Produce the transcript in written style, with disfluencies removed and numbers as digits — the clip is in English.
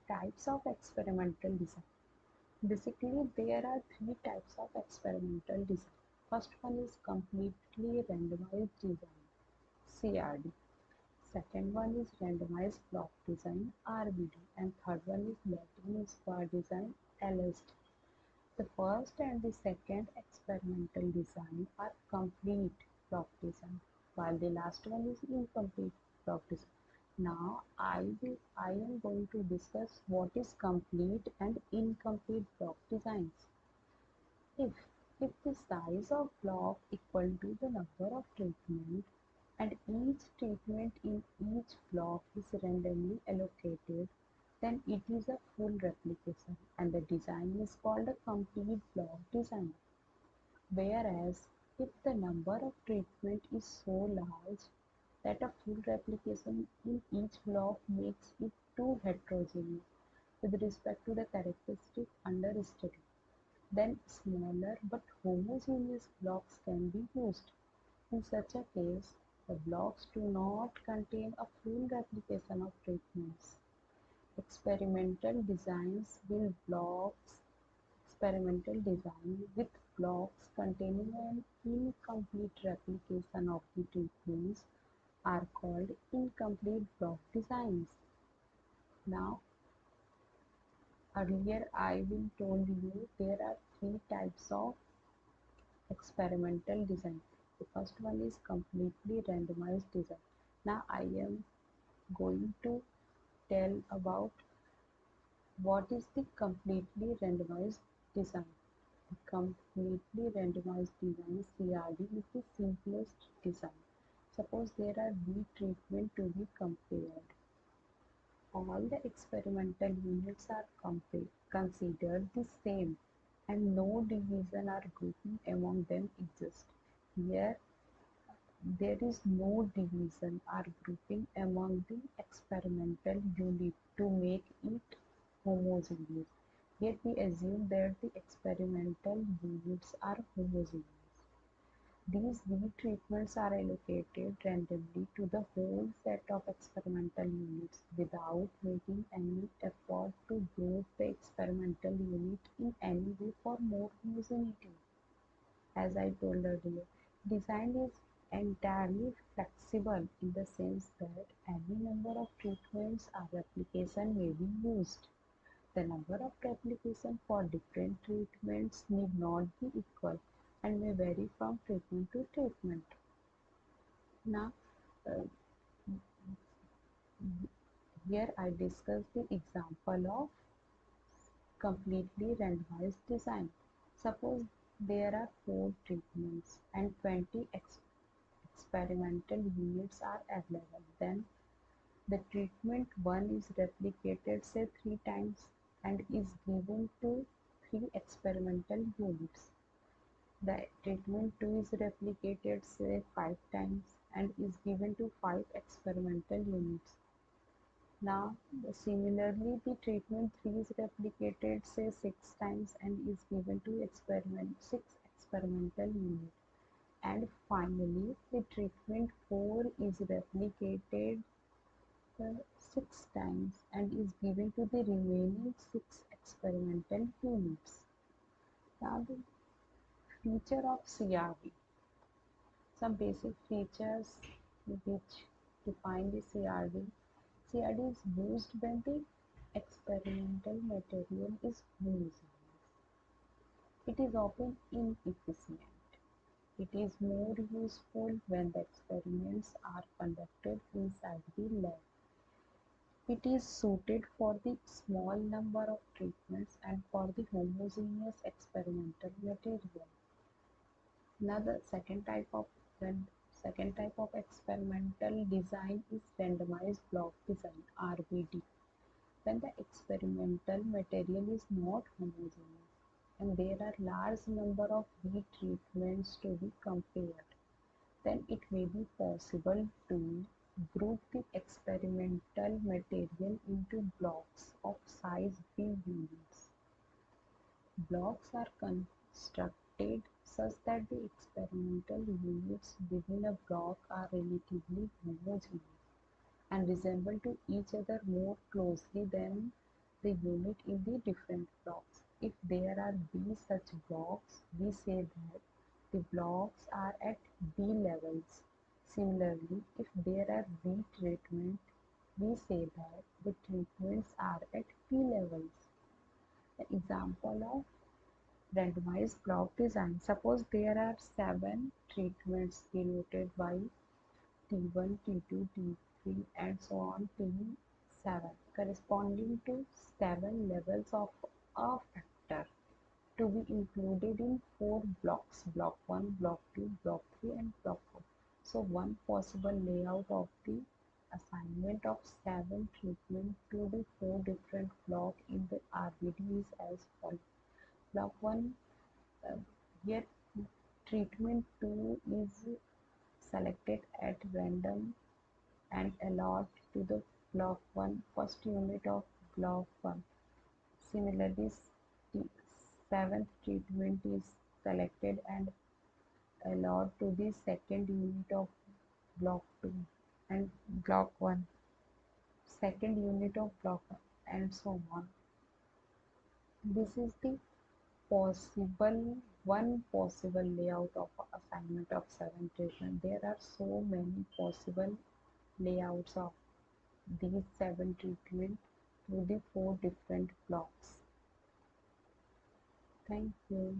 Types of experimental design. Basically, there are three types of experimental design. First one is completely randomized design, CRD. Second one is randomized block design, RBD. And third one is Latin square design, LSD. The first and the second experimental design are complete block design, while the last one is incomplete block design. Now I am going to discuss what is complete and incomplete block designs. If if the size of block equal to the number of treatment and each treatment in each block is randomly allocated, then it is a full replication and the design is called a complete block design. Whereas if the number of treatment is so large that a full replication in each block makes it too heterogeneous with respect to the characteristic under study, then smaller but homogeneous blocks can be used. In such a case, the blocks do not contain a full replication of treatments. Experimental designs will blocks Experimental design with blocks containing an incomplete replication of the treatments are called incomplete block designs. Now, earlier I will told you there are three types of experimental design. The first one is completely randomized design. Now I am going to tell about what is the completely randomized design. The completely randomized design (CRD) is the simplest design. Suppose there are B treatment to be compared. All the experimental units are considered the same and no division or grouping among them exists. Here there is no division or grouping among the experimental unit to make it homogeneous. Yet we assume that the experimental units are homogeneous. These B treatments are allocated randomly to the whole set of experimental units without making any effort to group the experimental unit in any way for more homogeneity. As I told earlier, design is entirely flexible in the sense that any number of treatments or replication may be used. The number of replication for different treatments need not be equal and may vary from treatment to treatment. Now, uh, here I discuss the example of completely randomized design. Suppose there are 4 treatments and 20 experimental units are available. Then the treatment 1 is replicated say 3 times and is given to 3 experimental units. The treatment 2 is replicated say 5 times and is given to 5 experimental units. Now, similarly, the treatment 3 is replicated say 6 times and is given to 6 experimental units. And finally, the treatment 4 is replicated 6 times and is given to the remaining 6 experimental units. Now, the feature of CRD. Some basic features which define the CRD. CRD is used when the experimental material is homogeneous. It is often inefficient. It is more useful when the experiments are conducted inside the lab. It is suited for the small number of treatments and for the homogeneous experimental material. Now the second type of experimental design is randomized block design (RBD). When the experimental material is not homogeneous and there are large number of B treatments to be compared, then it may be possible to group the experimental material into blocks of size B units. Blocks are constructed such that the experimental units within a block are relatively homogeneous and resemble to each other more closely than the unit in the different blocks. If there are B such blocks, we say that the blocks are at B levels. Similarly, if there are B treatment, we say that the treatments are at P levels. An example of randomized block design. Suppose there are 7 treatments denoted by T1, T2, T3 and so on T7 corresponding to 7 levels of a factor to be included in 4 blocks: block 1, block 2, block 3 and block 4. So one possible layout of the assignment of 7 treatments to the 4 different blocks in the RBD is as follows. Block 1, uh, here treatment 2 is selected at random and allot to the block 1 first unit of block 1. Similarly, the seventh treatment is selected and allowed to the second unit of block 2 and block 1, second unit of block 1 and so on. This is the one possible layout of assignment of 7 treatment. There are so many possible layouts of these 7 treatments to the 4 different blocks. Thank you.